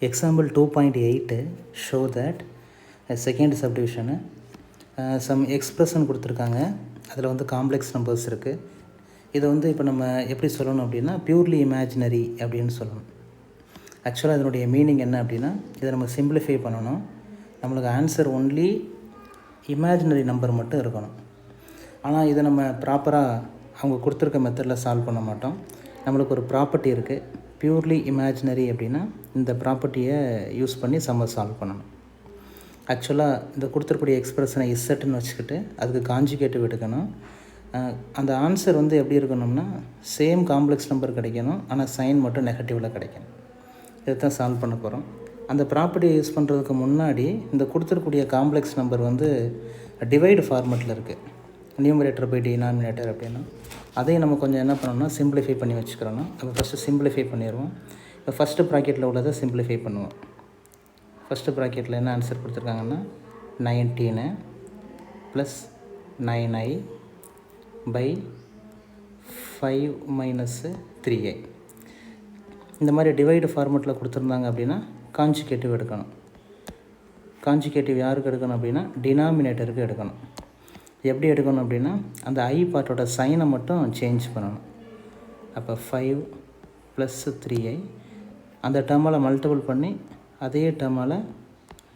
Example 2.8 show that a second subdivision some expression கொடுத்துருக்காங்க. அதில் வந்து காம்ப்ளெக்ஸ் நம்பர்ஸ் இருக்குது. இதை வந்து இப்போ நம்ம எப்படி சொல்லணும் அப்படின்னா பியூர்லி இமேஜினரி அப்படின்னு சொல்லணும். ஆக்சுவலாக அதனுடைய மீனிங் என்ன அப்படின்னா இதை நம்ம சிம்பிளிஃபை பண்ணணும். நம்மளுக்கு ஆன்சர் ஒன்லி இமேஜினரி நம்பர் மட்டும் இருக்கணும். ஆனால் இதை நம்ம ப்ராப்பராக அவங்க கொடுத்துருக்க மெத்தடில் சால்வ் பண்ண மாட்டோம். நம்மளுக்கு ஒரு ப்ராப்பர்ட்டி இருக்குது, பியூர்லி இமேஜினரி அப்படின்னா இந்த ப்ராப்பர்ட்டியை யூஸ் பண்ணி சால்வ் பண்ணணும். ஆக்சுவலாக இந்த கொடுத்துருக்கூடிய எக்ஸ்பிரஷனை இசட்டுன்னு வச்சுக்கிட்டு அதுக்கு காஞ்சுகேட்டிவ் எடுக்கணும். அந்த ஆன்சர் வந்து எப்படி இருக்கணும்னா சேம் காம்ப்ளெக்ஸ் நம்பர் கிடைக்கணும், ஆனால் சைன் மட்டும் நெகட்டிவில் கிடைக்கணும். இதை தான் சால்வ் பண்ண போகிறோம். அந்த ப்ராப்பர்ட்டியை யூஸ் பண்ணுறதுக்கு முன்னாடி இந்த கொடுத்துருக்கூடிய காம்ப்ளெக்ஸ் நம்பர் வந்து டிவைடு ஃபார்மெட்டில் இருக்குது, நியூமரேட்டர் பை டினாமினேட்டர் அப்படின்னா. அதையும் நம்ம கொஞ்சம் என்ன பண்ணணும்னா சிம்பிளிஃபை பண்ணி வச்சுக்கிறோம். அப்போ ஃபஸ்ட்டு சிம்பிளிஃபை பண்ணிடுவோம். இப்போ ஃபஸ்ட்டு ப்ராக்கெட்டில் உள்ளதை சிம்பிளிஃபை பண்ணுவோம். ஃபஸ்ட்டு ப்ராக்கெட்டில் என்ன ஆன்சர் கொடுத்துருக்காங்கன்னா 19 + 9i / 5 - 3i. இந்த மாதிரி டிவைடு ஃபார்மெட்டில் கொடுத்துருந்தாங்க அப்படின்னா காஞ்சுகேட்டிவ் எடுக்கணும். காஞ்சுகேட்டிவ் யாருக்கு எடுக்கணும் அப்படின்னா டினாமினேட்டருக்கு எடுக்கணும். எப்படி எடுக்கணும் அப்படின்னா அந்த ஐ பார்ட்டோட சைனை மட்டும் சேஞ்ச் பண்ணணும். அப்போ 5 + 3i அந்த டேர்மால் மல்டிபிள் பண்ணி அதே டேர்மால்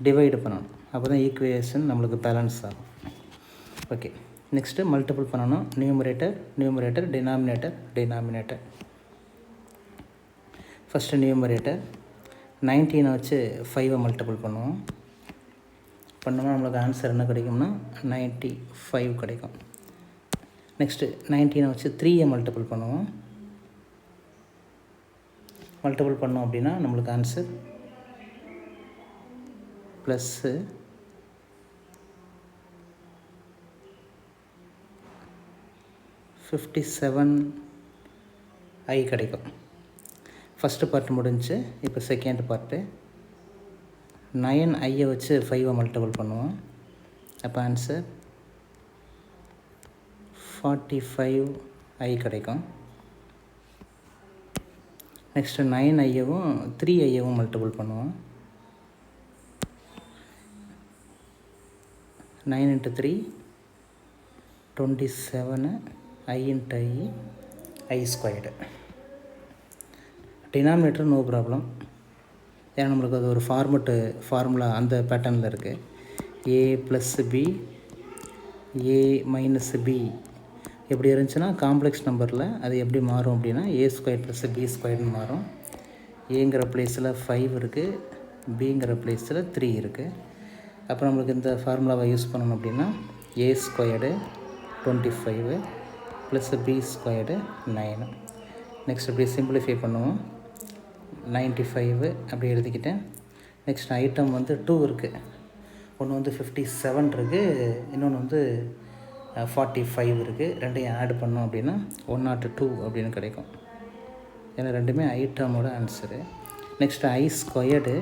டிவைடு பண்ணணும். அப்போ தான் ஈக்குவேஷன் நம்மளுக்கு பேலன்ஸ் ஆகும். ஓகே, நெக்ஸ்ட்டு மல்டிபிள் பண்ணணும். Numerator denominator. ஃபஸ்ட்டு நியூமரேட்டர் 19 வச்சு 5 மல்டிபிள் பண்ணுவோம். பண்ணோம்னா நம்மளுக்கு ஆன்சர் என்ன கிடைக்கும்னா 95 கிடைக்கும். நெக்ஸ்ட்டு 19 வச்சு 3 மல்டிபிள் பண்ணுவோம். மல்டிபிள் பண்ணோம் அப்படின்னா நம்மளுக்கு ஆன்சர் ப்ளஸ்ஸு 57i கிடைக்கும். ஃபஸ்ட்டு பார்ட் முடிஞ்சு. இப்போ செகண்ட் பார்ட்டு 9i வச்சு 5 மல்டிபிள் பண்ணுவோம். அப்போ ஆன்சர் 45i கிடைக்கும். நெக்ஸ்ட்டு 9iவும் 3iவும் மல்டிபிள் பண்ணுவோம். 9 × 3 27, i × i squared. Denominator no problem, ஏன்னா நம்மளுக்கு அது ஒரு ஃபார்முலா அந்த பேட்டர்னில் இருக்குது. a + b a - b எப்படி இருந்துச்சுன்னா காம்ப்ளெக்ஸ் நம்பரில் அது எப்படி மாறும் அப்படின்னா a² + b² மாறும். ஏங்கிற பிளேஸில் 5 இருக்குது, பிங்கிற பிளேஸில் 3 இருக்குது. அப்புறம் நம்மளுக்கு இந்த ஃபார்முலாவை யூஸ் பண்ணணும் அப்படின்னா a² 25 + b² 9. நெக்ஸ்ட் அப்படி சிம்பிளிஃபை பண்ணுவோம். 95 அப்படி எழுதிக்கிட்டேன். நெக்ஸ்ட் ஐட்டம் வந்து 2 இருக்குது. ஒன்று வந்து 57 இருக்குது, இன்னொன்று வந்து 45 இருக்குது. ரெண்டையும் ஆட் பண்ணோம் அப்படின்னா 102 அப்படின்னு கிடைக்கும். ஏன்னா ரெண்டுமே ஐட்டமோட ஆன்சரு. நெக்ஸ்ட்டு i²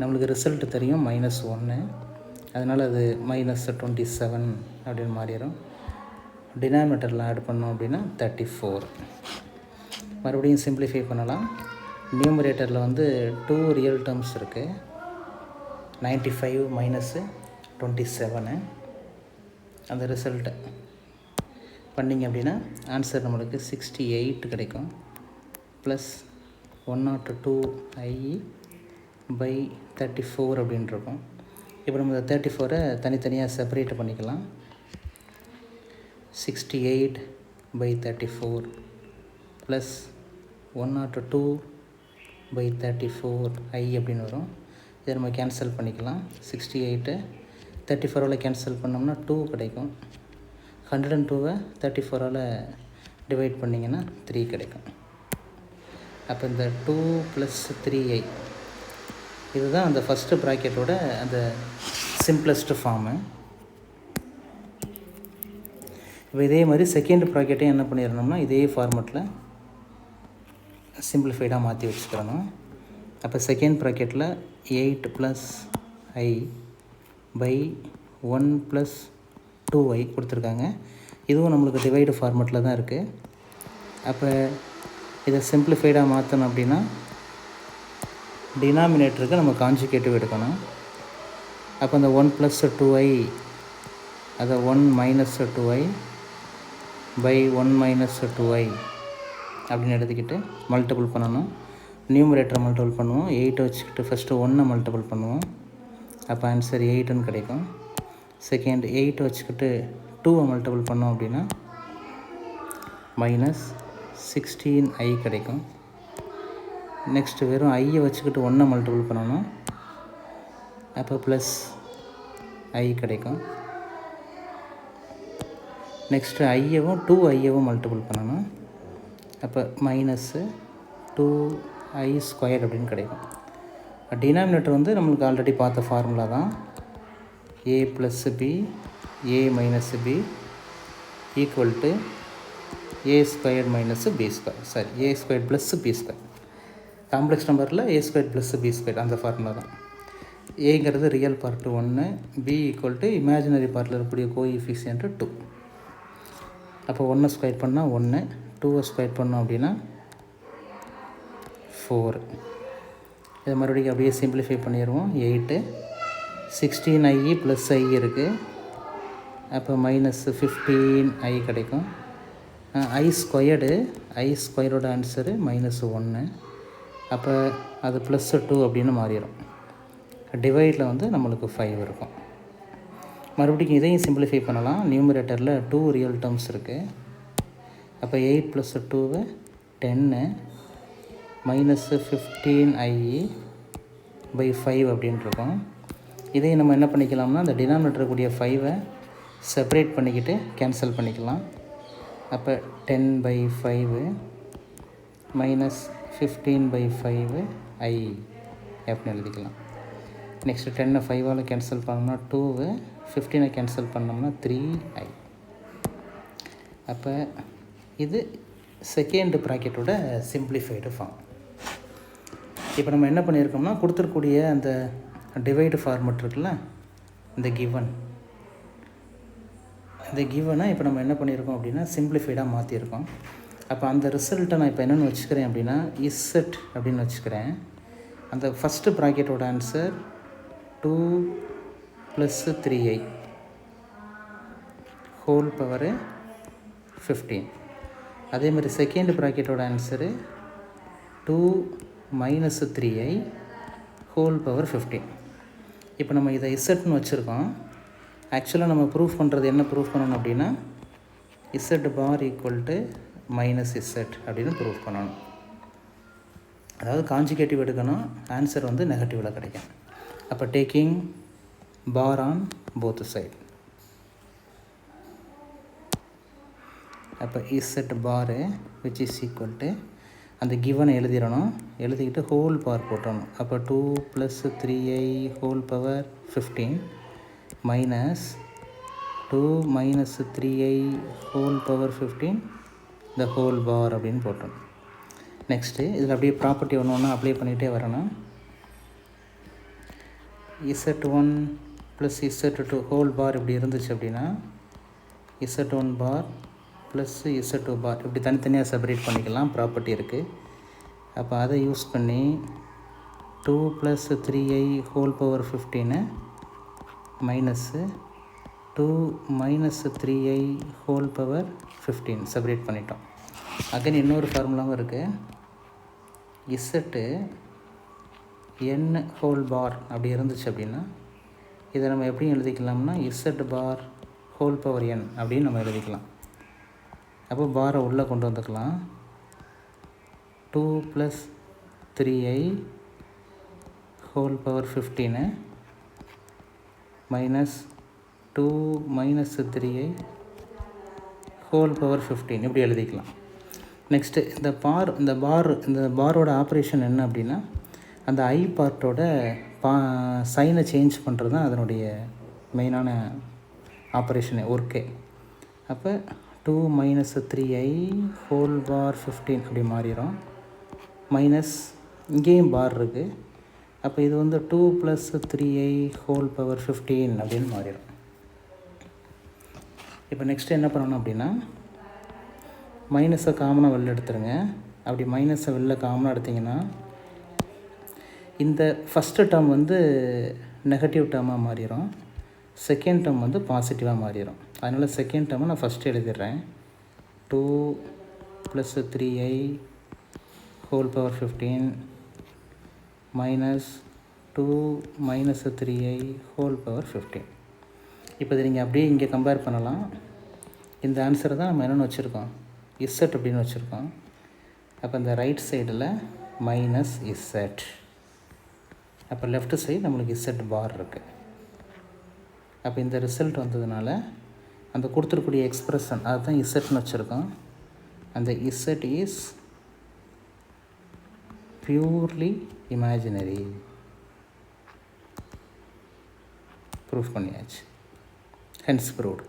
நம்மளுக்கு ரிசல்ட் தெரியும் -1, அதனால் அது -27 அப்படின்னு மாறிடும். டினாமினேட்டரில் ஆட் பண்ணோம் அப்படின்னா 34. மறுபடியும் சிம்பிளிஃபை பண்ணலாம். நியூமரேட்டரில் வந்து 2 ரியல் டேர்ம்ஸ் இருக்குது. 95 - 27 அந்த ரிசல்ட்டு பண்ணிங்க அப்படின்னா ஆன்சர் நம்மளுக்கு 68 கிடைக்கும். ப்ளஸ் 102i / 34 அப்படின்னு இருக்கும். இப்போ நம்ம 34 தனித்தனியாக செப்பரேட் பண்ணிக்கலாம். 68 / 34 ப்ளஸ் 102 / 34i அப்படின்னு வரும். இதை நம்ம கேன்சல் பண்ணிக்கலாம். 68 34ஆல் கேன்சல் பண்ணோம்னா 2 கிடைக்கும். 102 34ஆல் டிவைட் பண்ணிங்கன்னா 3 கிடைக்கும். அப்போ இந்த 2 + 3i இதுதான் அந்த ஃபஸ்ட்டு ப்ராக்கெட்டோட அந்த சிம்பிளஸ்ட் ஃபார்மு. இப்போ இதே மாதிரி செகண்ட் ப்ராக்கெட்டையும் என்ன பண்ணிடணும்னா இதே ஃபார்மெட்டில் சிம்பிளிஃபைடாக மாற்றி வச்சுக்கிறணும். அப்போ செகண்ட் ப்ராக்கெட்டில் 8 + i / 1 + 2i கொடுத்துருக்காங்க. இதுவும் நம்மளுக்கு டிவைடு ஃபார்மெட்டில் தான் இருக்குது. அப்போ இதை சிம்பிளிஃபைடாக மாற்றணும் அப்படின்னா டினாமினேட்டருக்கு நம்ம கான்ஜுகேட்டிவ் எடுக்கணும். அப்போ அந்த 1 + 2i அதை 1 - 2i பை 1 - 2i அப்படின்னு எழுதிக்கிட்டு மல்டிபிள் பண்ணணும். நியூமரேட்டரை மல்டிபிள் பண்ணுவோம். 8 வச்சுக்கிட்டு ஃபஸ்ட்டு 1 மல்டிபிள் பண்ணுவோம். அப்போ ஆன்சர் 8ன்னு கிடைக்கும். செகண்ட் 8 வச்சுக்கிட்டு 2 மல்டிபிள் பண்ணோம் அப்படின்னா -16i கிடைக்கும். நெக்ஸ்ட்டு வெறும் ஐயை வச்சுக்கிட்டு 1 மல்டிபிள் பண்ணணும். அப்போ +i கிடைக்கும். நெக்ஸ்ட்டு ஐயவும் 2iயவும் மல்டிபிள் பண்ணணும். அப்போ -2i² அப்படின்னு கிடைக்கும். டினாமினேட்டர் வந்து நம்மளுக்கு ஆல்ரெடி பார்த்த ஃபார்முலா தான். a + b a - b equal to a² - b². Sorry, a² + b². Complex நம்பரில் a² + b² அந்த ஃபார்முலா தான். ஏங்கிறது real part 1, b equal to imaginary பார்ட்டில் இருக்கக்கூடிய கோஎஃபிஷியன்ட் 2. அப்போ 1 ஸ்கொயர் பண்ணால் 1, 2 ஸ்கொயர் பண்ணோம் அப்படின்னா 4. இதை மறுபடியும் அப்படியே சிம்பிளிஃபை பண்ணிடுவோம். 8 16i + i இருக்குது. அப்போ -15i கிடைக்கும். i² answer -1. அப்போ அது +2 அப்படின்னு மாறிடும். டிவைடில் வந்து நம்மளுக்கு 5 இருக்கும். மறுபடியும் இதையும் சிம்பிளிஃபை பண்ணலாம். நியூமரேட்டரில் 2 ரியல் டேர்ம்ஸ் இருக்குது. அப்போ 8 + 2 10 -15i பை 5 அப்படின்னு இருக்கும். இதையும் நம்ம என்ன பண்ணிக்கலாம்னா அந்த டினாமினேட்டர் கூடிய 5ஐ செப்பரேட் பண்ணிக்கிட்டு கேன்சல் பண்ணிக்கலாம். அப்போ 10/5 -15/5i அப்படின்னு எழுதிக்கலாம். நெக்ஸ்ட்டு 10ஐ 5ஆல் கேன்சல் பண்ணோம்னா 2, 15ஐ கேன்சல் பண்ணோம்னா 3i. அப்போ இது செகண்ட் ப்ராக்கெட்டோட சிம்பிளிஃபைடு ஃபார்ம். இப்போ நம்ம என்ன பண்ணியிருக்கோம்னா கொடுத்துருக்கூடிய அந்த டிவைடு ஃபார்மெட் இருக்குல்ல, இந்த கிவனை இப்போ நம்ம என்ன பண்ணியிருக்கோம் அப்படின்னா சிம்பிளிஃபைடாக மாற்றிருக்கோம். அப்போ அந்த ரிசல்ட்டை நான் இப்போ என்னென்னு வச்சுக்கிறேன் அப்படின்னா இசட் அப்படின்னு வச்சுக்கிறேன். அந்த ஃபஸ்ட்டு ப்ராக்கெட்டோட ஆன்சர் 2 + 3i ஹோல் பவரு 15. அதே மாதிரி செகண்ட் ப்ராக்கெட்டோட ஆன்சரு 2 - 3i ஹோல் பவர் 15. இப்போ நம்ம இதை இசட்னு வச்சுருக்கோம். ஆக்சுவலாக நம்ம ப்ரூஃப் பண்ணுறது என்ன ப்ரூஃப் பண்ணணும் அப்படின்னா z bar equal to -z அப்படின்னு ப்ரூஃப் பண்ணணும். அதாவது கான்ஜுகேட்டிவ் எடுக்கணும், ஆன்சர் வந்து நெகட்டிவில் கிடைக்கும். அப்போ taking bar on both side. அப்போ z bar which is equal to அந்த கிவனை எழுதிடணும். எழுதிக்கிட்டு ஹோல் பவர் போட்டணும். அப்போ 2 + 3i whole power 15 -2 - 3i whole power 15 the whole bar அப்படின்னு போட்டோம். நெக்ஸ்ட்டு இதில் அப்படியே ப்ராப்பர்ட்டி ஒன்று அப்ளை பண்ணிகிட்டே வரணும். z1 + z2 ஹோல் பார் இப்படி இருந்துச்சு அப்படின்னா z1 பார் ப்ளஸ் z2 பார் இப்படி தனித்தனியாக செப்பரேட் பண்ணிக்கலாம், ப்ராப்பர்ட்டி இருக்குது. அப்போ அதை யூஸ் பண்ணி 2 + 3i whole power 15 -2 - 3i whole power 15 separate பண்ணிட்டோம். அகைன் இன்னொரு ஃபார்முலாவும் இருக்குது. இசட்டு n ஹோல் பார் அப்படி இருந்துச்சு அப்படின்னா இதை நம்ம எப்படி எழுதிக்கலாம்னா z bar whole power n அப்படின்னு நம்ம எழுதிக்கலாம். அப்போ பாரை உள்ளே கொண்டு வந்துக்கலாம். 2 + 3i whole power 15 -2 - 3i whole power 15 இப்படி எழுதிக்கலாம். நெக்ஸ்ட்டு இந்த பாரோட ஆப்ரேஷன் என்ன அப்படின்னா அந்த ஐ பார்ட்டோட சைனை சேஞ்ச் பண்ணுறது தான் அதனுடைய மெயினான ஆப்ரேஷனு, ஒர்க்கே. அப்போ 2 - 3i ஹோல் பார் 15 அப்படி மாறிடும். மைனஸ் இங்கேயும் பார் இருக்குது. அப்போ இது வந்து 2 + 3i ஹோல் பவர் 15 அப்படின்னு மாறிடும். இப்போ நெக்ஸ்ட்டு என்ன பண்ணணும் அப்படின்னா மைனஸை காமனாக வெளில எடுத்துருங்க. அப்படி மைனஸை வெளில காமனாக எடுத்திங்கன்னா இந்த ஃபஸ்ட்டு டேர்ம் வந்து நெகட்டிவ் டேர்மாக மாறிடும், செகண்ட் டேர்ம் வந்து பாசிட்டிவாக மாறிடும். அதனால் செகண்ட் டேர்மை நான் ஃபஸ்ட்டு எழுதிடுறேன். 2 + 3i whole power 15 -2 - 3i whole power 15. இப்போ இதை நீங்கள் அப்படியே இங்கே கம்பேர் பண்ணலாம். இந்த ஆன்சரை தான் நம்ம என்னென்னு வச்சுருக்கோம், இசட் அப்படின்னு வச்சுருக்கோம். அப்போ இந்த ரைட் சைடில் -z, அப்போ லெஃப்ட் சைடு நம்மளுக்கு இசட் பார் இருக்குது. அப்போ இந்த ரிசல்ட் வந்ததுனால அந்த கொடுத்துருக்கூடிய எக்ஸ்ப்ரெஷன் அதுதான் இசட்னு வச்சுருக்கோம். அந்த Z is purely imaginary. Proof பண்ணியாச்சு. Hence proved.